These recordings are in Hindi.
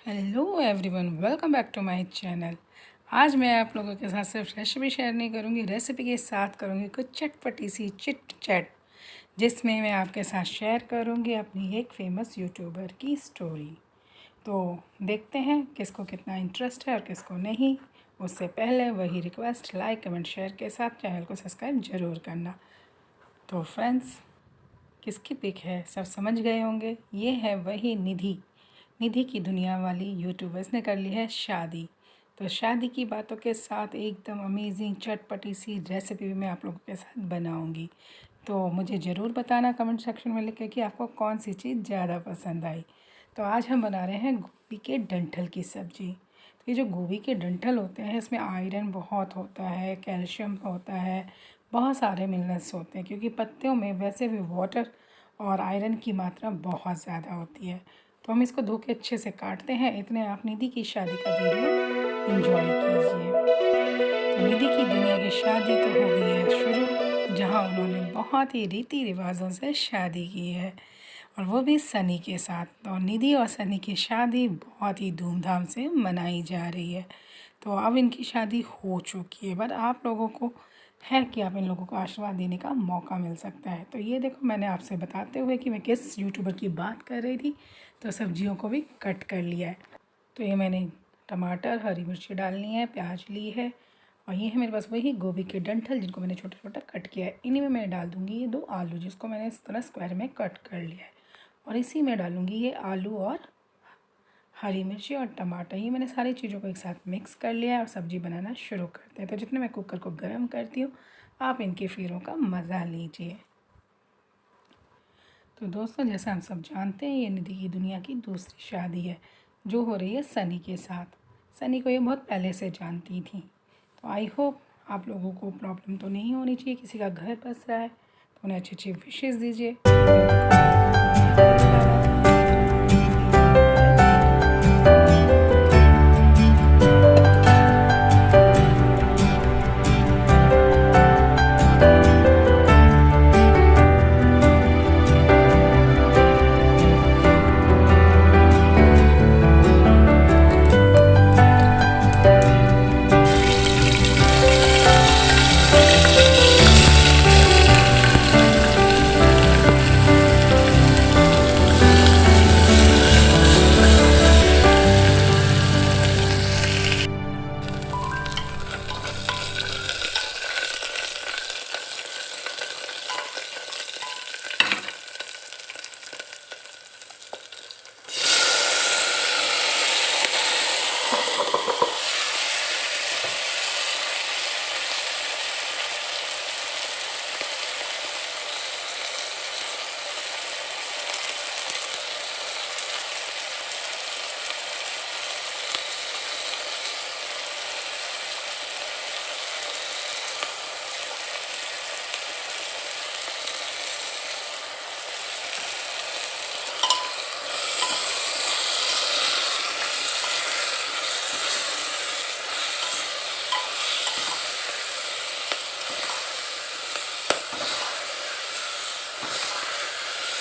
Hello everyone, welcome back to my channel. आज मैं आप लोगों के साथ सिर्फ रेसिपी शेयर नहीं करूंगी, रेसिपी के साथ करूंगी कुछ चटपटी सी चिट चैट, जिसमें मैं आपके साथ शेयर करूंगी अपनी एक फेमस यूट्यूबर की स्टोरी। तो देखते हैं किसको कितना इंटरेस्ट है और किसको नहीं। उससे पहले वही रिक्वेस्ट, लाइक कमेंट शेयर के साथ चैनल को सब्सक्राइब ज़रूर करना। तो फ्रेंड्स, किसकी पिक है सब समझ गए होंगे। ये है वही निधि। निधि की दुनिया वाली यूट्यूबर्स ने कर ली है शादी। तो शादी की बातों के साथ एकदम अमेजिंग चटपटी सी रेसिपी भी मैं आप लोगों के साथ बनाऊंगी। तो मुझे ज़रूर बताना कमेंट सेक्शन में लिख के कि आपको कौन सी चीज़ ज़्यादा पसंद आई। तो आज हम बना रहे हैं गोभी के डंठल की सब्ज़ी। तो ये जो गोभी के डंठल होते हैं, इसमें आयरन बहुत होता है, कैल्शियम होता है, बहुत सारे मिनरल्स होते हैं, क्योंकि पत्तियों में वैसे भी वाटर और आयरन की मात्रा बहुत ज़्यादा होती है। तो हम इसको धो के अच्छे से काटते हैं। इतने आप निधि की शादी का वीडियो एंजॉय कीजिए। तो निधि की दुनिया की शादी तो हो गई है शुरू, जहां उन्होंने बहुत ही रीति रिवाजों से शादी की है, और वो भी सनी के साथ। और निधि और सनी की शादी बहुत ही धूमधाम से मनाई जा रही है। तो अब इनकी शादी हो चुकी है, बट आप लोगों को है कि आप इन लोगों को आशीर्वाद देने का मौका मिल सकता है। तो ये देखो, मैंने आपसे बताते हुए कि मैं किस यूट्यूबर की बात कर रही थी, तो सब्जियों को भी कट कर लिया है। तो ये मैंने टमाटर, हरी मिर्ची डालनी है, प्याज ली है, और ये है मेरे पास वही गोभी के डंठल, जिनको मैंने छोटा छोटा कट किया है। इन्हीं में मैं डाल दूँगी ये 2 आलू, जिसको मैंने इस तरह स्क्वायर में कट कर लिया है, और इसी में डालूँगी ये आलू और हरी मिर्ची और टमाटर। ये मैंने सारी चीज़ों को एक साथ मिक्स कर लिया है और सब्ज़ी बनाना शुरू करते हैं। तो जितने मैं कुकर को गर्म करती हूँ, आप इनके फेरों का मज़ा लीजिए। तो दोस्तों, जैसा हम सब जानते हैं, ये निधि की दुनिया की दूसरी शादी है, जो हो रही है सनी के साथ। सनी को ये बहुत पहले से जानती थी। तो आई होप आप लोगों को प्रॉब्लम तो नहीं होनी चाहिए। किसी का घर बस रहा है तो उन्हें अच्छी अच्छी विशेष दीजिए।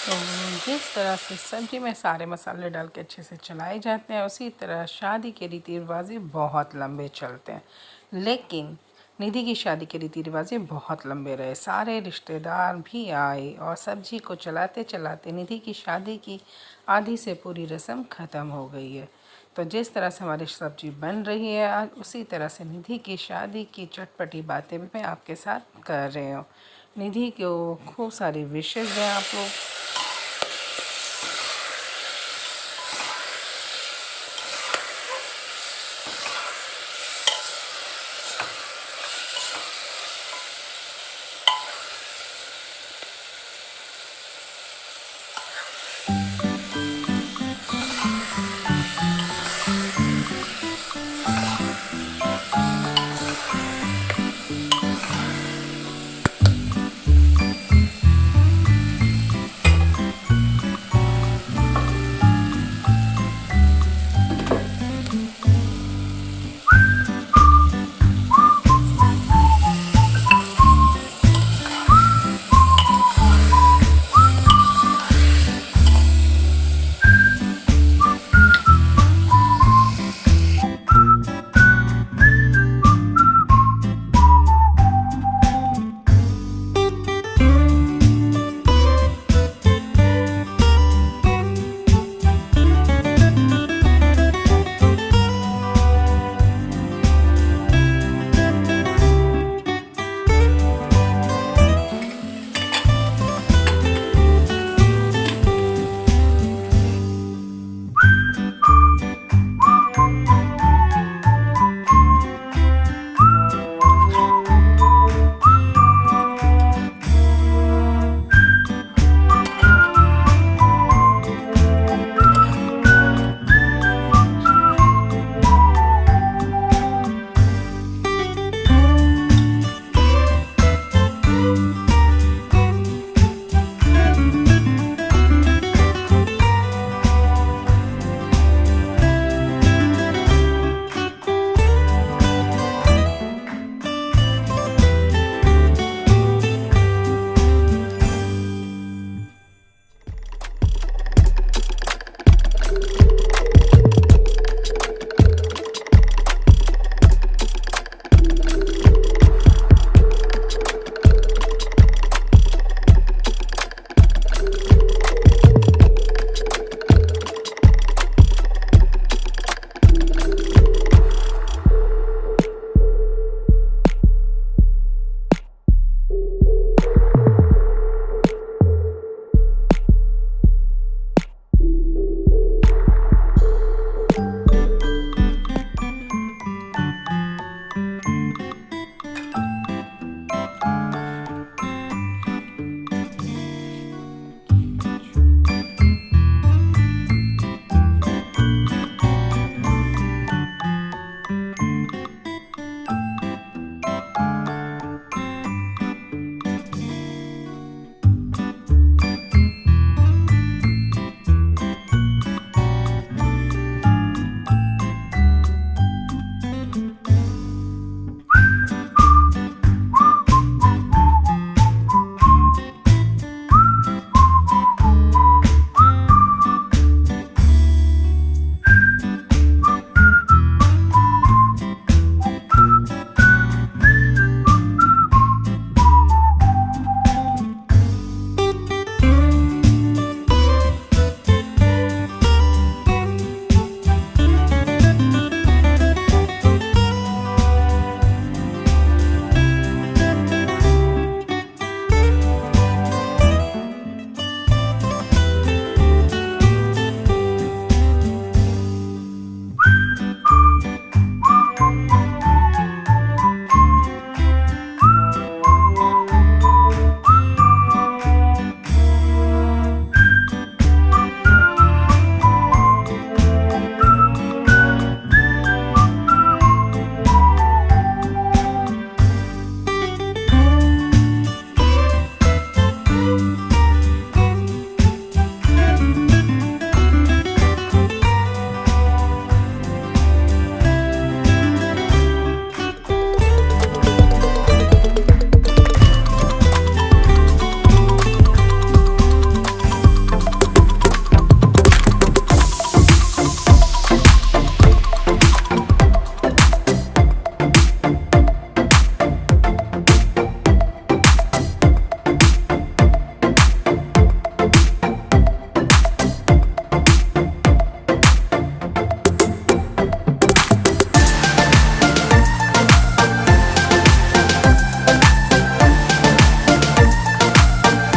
तो जिस तरह से सब्ज़ी में सारे मसाले डाल के अच्छे से चलाए जाते हैं, उसी तरह शादी के रीति रिवाज बहुत लंबे चलते हैं। लेकिन निधि की शादी के रीति रिवाज बहुत लंबे रहे। सारे रिश्तेदार भी आए और सब्जी को चलाते चलाते निधि की शादी की आधी से पूरी रस्म ख़त्म हो गई है। तो जिस तरह से हमारी सब्जी बन रही है आज, उसी तरह से निधि की शादी की चटपटी बातें भी मैं आपके साथ कर रही हूँ। निधि को खूब सारी विशेज़ दें आप लोग।